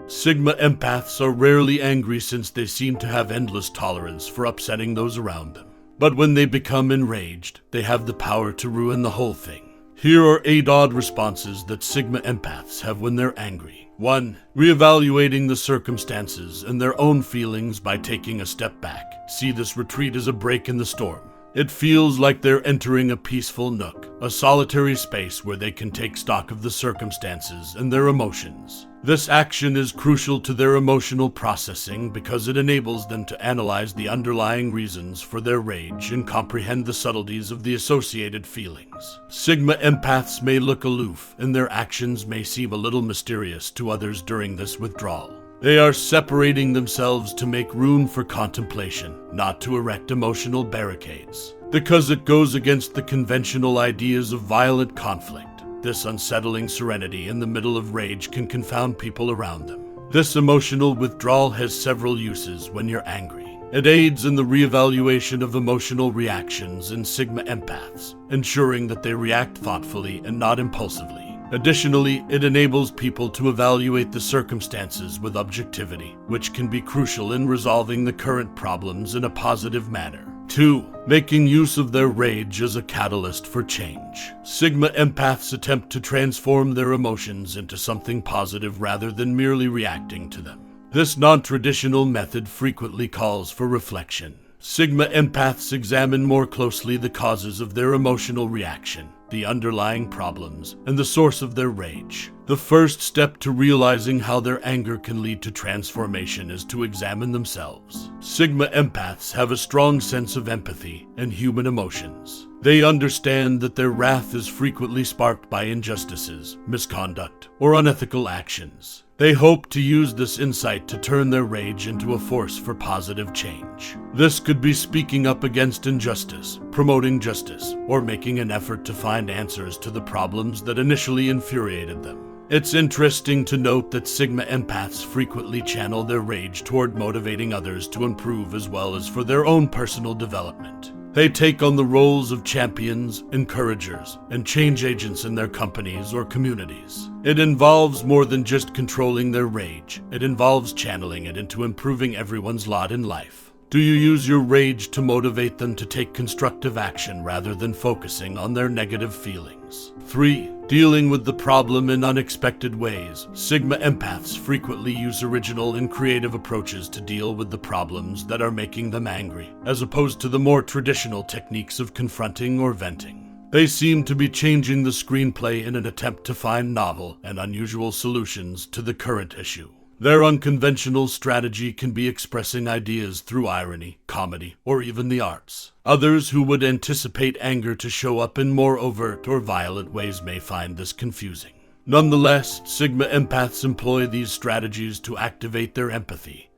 Sigma Empaths are rarely angry since they seem to have endless tolerance for upsetting those around them. But when they become enraged, they have the power to ruin the whole thing. Here are 8 odd responses that Sigma Empaths have when they're angry. 1. Reevaluating the circumstances and their own feelings by taking a step back. See this retreat as a break in the storm. It feels like they're entering a peaceful nook, a solitary space where they can take stock of the circumstances and their emotions. This action is crucial to their emotional processing because it enables them to analyze the underlying reasons for their rage and comprehend the subtleties of the associated feelings. Sigma Empaths may look aloof, and their actions may seem a little mysterious to others during this withdrawal. They are separating themselves to make room for contemplation, not to erect emotional barricades. Because it goes against the conventional ideas of violent conflict, this unsettling serenity in the middle of rage can confound people around them. This emotional withdrawal has several uses when you're angry. It aids in the reevaluation of emotional reactions in Sigma Empaths, ensuring that they react thoughtfully and not impulsively. Additionally, it enables people to evaluate the circumstances with objectivity, which can be crucial in resolving the current problems in a positive manner. 2. Making use of their rage as a catalyst for change. Sigma Empaths attempt to transform their emotions into something positive rather than merely reacting to them. This non-traditional method frequently calls for reflection. Sigma Empaths examine more closely the causes of their emotional reaction, the underlying problems, and the source of their rage. The first step to realizing how their anger can lead to transformation is to examine themselves. Sigma Empaths have a strong sense of empathy and human emotions. They understand that their wrath is frequently sparked by injustices, misconduct, or unethical actions. They hope to use this insight to turn their rage into a force for positive change. This could be speaking up against injustice, promoting justice, or making an effort to find answers to the problems that initially infuriated them. It's interesting to note that Sigma Empaths frequently channel their rage toward motivating others to improve as well as for their own personal development. They take on the roles of champions, encouragers, and change agents in their companies or communities. It involves more than just controlling their rage. It involves channeling it into improving everyone's lot in life. Do you use your rage to motivate them to take constructive action rather than focusing on their negative feelings? 3. Dealing with the problem in unexpected ways. Sigma Empaths frequently use original and creative approaches to deal with the problems that are making them angry, as opposed to the more traditional techniques of confronting or venting. They seem to be changing the screenplay in an attempt to find novel and unusual solutions to the current issue. Their unconventional strategy can be expressing ideas through irony, comedy, or even the arts. Others who would anticipate anger to show up in more overt or violent ways may find this confusing. Nonetheless, Sigma Empaths employ these strategies to activate their empathy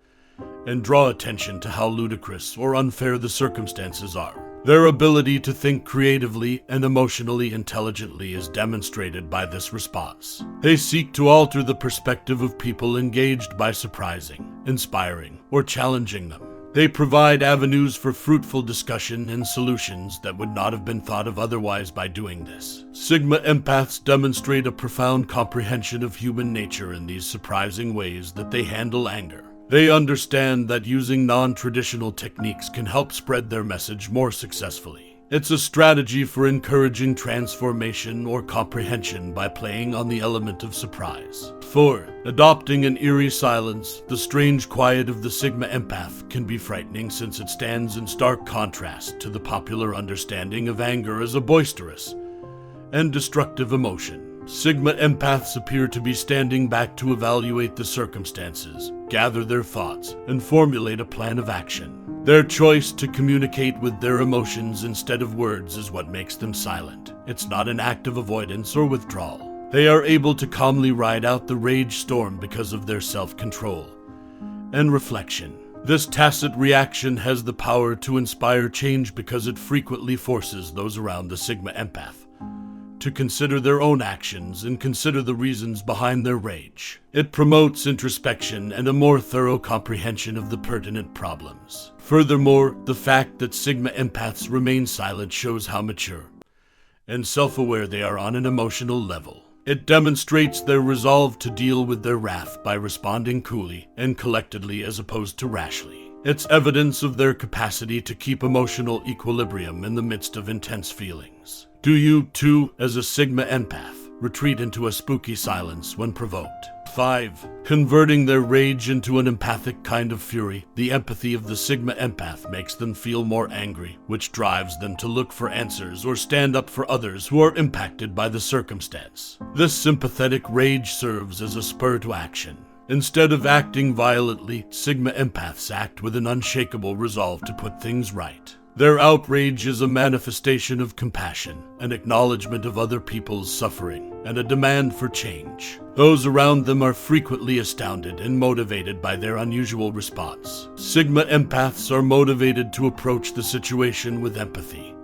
and draw attention to how ludicrous or unfair the circumstances are. Their ability to think creatively and emotionally intelligently is demonstrated by this response. They seek to alter the perspective of people engaged by surprising, inspiring, or challenging them. They provide avenues for fruitful discussion and solutions that would not have been thought of otherwise by doing this. Sigma Empaths demonstrate a profound comprehension of human nature in these surprising ways that they handle anger. They understand that using non-traditional techniques can help spread their message more successfully. It's a strategy for encouraging transformation or comprehension by playing on the element of surprise. 4. Adopting an eerie silence. The strange quiet of the Sigma Empath can be frightening since it stands in stark contrast to the popular understanding of anger as a boisterous and destructive emotion. Sigma Empaths appear to be standing back to evaluate the circumstances, gather their thoughts, and formulate a plan of action. Their choice to communicate with their emotions instead of words is what makes them silent. It's not an act of avoidance or withdrawal. They are able to calmly ride out the rage storm because of their self-control and reflection. This tacit reaction has the power to inspire change because it frequently forces those around the Sigma Empath to consider their own actions and consider the reasons behind their rage. It promotes introspection and a more thorough comprehension of the pertinent problems. Furthermore, the fact that Sigma Empaths remain silent shows how mature and self-aware they are on an emotional level. It demonstrates their resolve to deal with their wrath by responding coolly and collectedly as opposed to rashly. It's evidence of their capacity to keep emotional equilibrium in the midst of intense feelings. Do you, too, as a Sigma Empath, retreat into a spooky silence when provoked? 5. Converting their rage into an empathic kind of fury. The empathy of the Sigma Empath makes them feel more angry, which drives them to look for answers or stand up for others who are impacted by the circumstance. This sympathetic rage serves as a spur to action. Instead of acting violently, Sigma Empaths act with an unshakable resolve to put things right. Their outrage is a manifestation of compassion, an acknowledgement of other people's suffering, and a demand for change. Those around them are frequently astounded and motivated by their unusual response. Sigma Empaths are motivated to approach the situation with empathy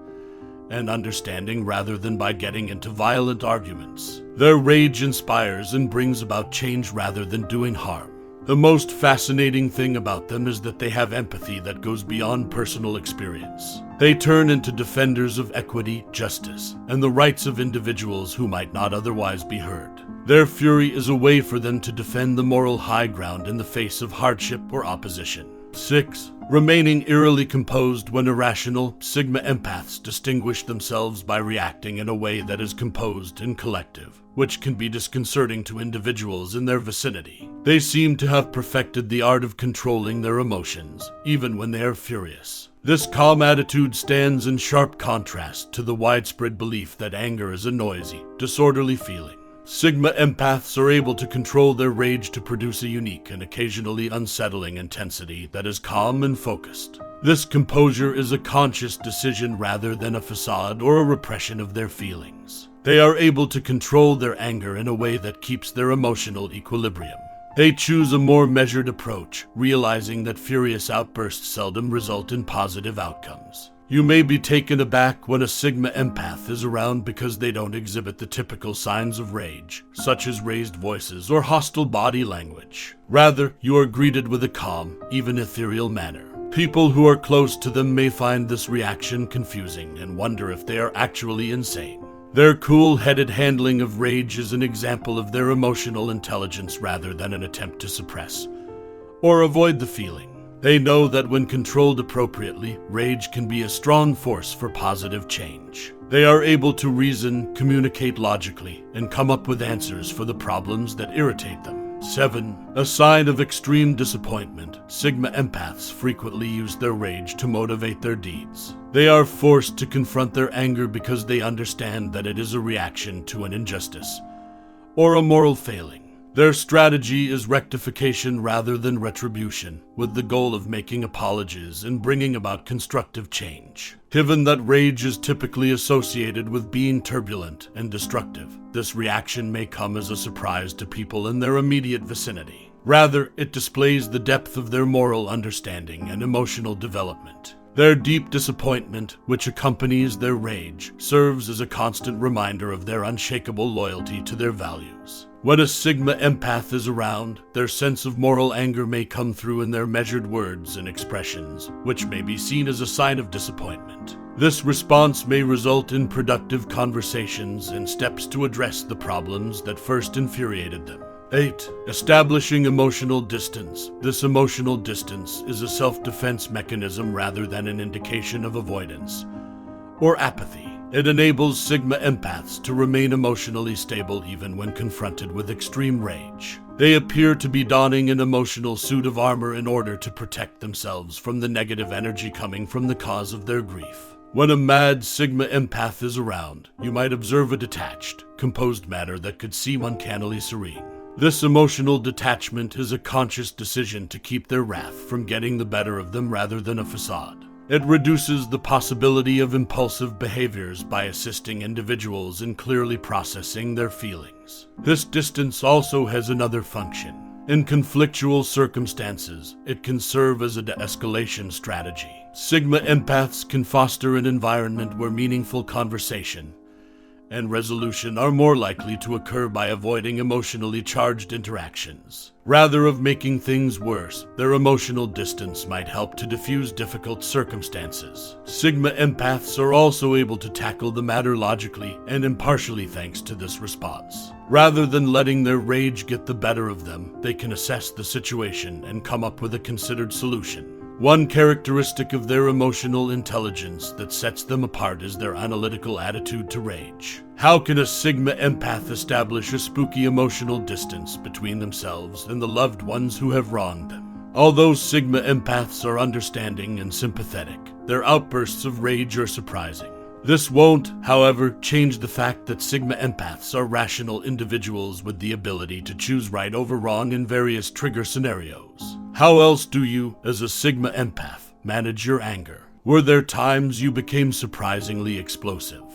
and understanding rather than by getting into violent arguments. Their rage inspires and brings about change rather than doing harm. The most fascinating thing about them is that they have empathy that goes beyond personal experience. They turn into defenders of equity, justice, and the rights of individuals who might not otherwise be heard. Their fury is a way for them to defend the moral high ground in the face of hardship or opposition. 6. Remaining eerily composed when irrational, Sigma Empaths distinguish themselves by reacting in a way that is composed and collective, which can be disconcerting to individuals in their vicinity. They seem to have perfected the art of controlling their emotions, even when they are furious. This calm attitude stands in sharp contrast to the widespread belief that anger is a noisy, disorderly feeling. Sigma Empaths are able to control their rage to produce a unique and occasionally unsettling intensity that is calm and focused. This composure is a conscious decision rather than a facade or a repression of their feelings. They are able to control their anger in a way that keeps their emotional equilibrium. They choose a more measured approach, realizing that furious outbursts seldom result in positive outcomes. You may be taken aback when a Sigma Empath is around because they don't exhibit the typical signs of rage, such as raised voices or hostile body language. Rather, you are greeted with a calm, even ethereal manner. People who are close to them may find this reaction confusing and wonder if they are actually insane. Their cool-headed handling of rage is an example of their emotional intelligence rather than an attempt to suppress or avoid the feeling. They know that when controlled appropriately, rage can be a strong force for positive change. They are able to reason, communicate logically, and come up with answers for the problems that irritate them. 7. A sign of extreme disappointment. Sigma Empaths frequently use their rage to motivate their deeds. They are forced to confront their anger because they understand that it is a reaction to an injustice or a moral failing. Their strategy is rectification rather than retribution, with the goal of making apologies and bringing about constructive change. Given that rage is typically associated with being turbulent and destructive, this reaction may come as a surprise to people in their immediate vicinity. Rather, it displays the depth of their moral understanding and emotional development. Their deep disappointment, which accompanies their rage, serves as a constant reminder of their unshakable loyalty to their values. When a Sigma Empath is around, their sense of moral anger may come through in their measured words and expressions, which may be seen as a sign of disappointment. This response may result in productive conversations and steps to address the problems that first infuriated them. 8. Establishing emotional distance. This emotional distance is a self-defense mechanism rather than an indication of avoidance or apathy. It enables Sigma Empaths to remain emotionally stable even when confronted with extreme rage. They appear to be donning an emotional suit of armor in order to protect themselves from the negative energy coming from the cause of their grief. When a mad Sigma Empath is around, you might observe a detached, composed manner that could seem uncannily serene. This emotional detachment is a conscious decision to keep their wrath from getting the better of them rather than a facade. It reduces the possibility of impulsive behaviors by assisting individuals in clearly processing their feelings. This distance also has another function. In conflictual circumstances, it can serve as a de-escalation strategy. Sigma Empaths can foster an environment where meaningful conversation and resolution are more likely to occur by avoiding emotionally charged interactions. Rather of making things worse, their emotional distance might help to diffuse difficult circumstances. Sigma empaths are also able to tackle the matter logically and impartially thanks to this response. Rather than letting their rage get the better of them, they can assess the situation and come up with a considered solution. One characteristic of their emotional intelligence that sets them apart is their analytical attitude to rage. How can a Sigma empath establish a spooky emotional distance between themselves and the loved ones who have wronged them? Although Sigma empaths are understanding and sympathetic, their outbursts of rage are surprising. This won't, however, change the fact that Sigma empaths are rational individuals with the ability to choose right over wrong in various trigger scenarios. How else do you, as a Sigma empath, manage your anger? Were there times you became surprisingly explosive?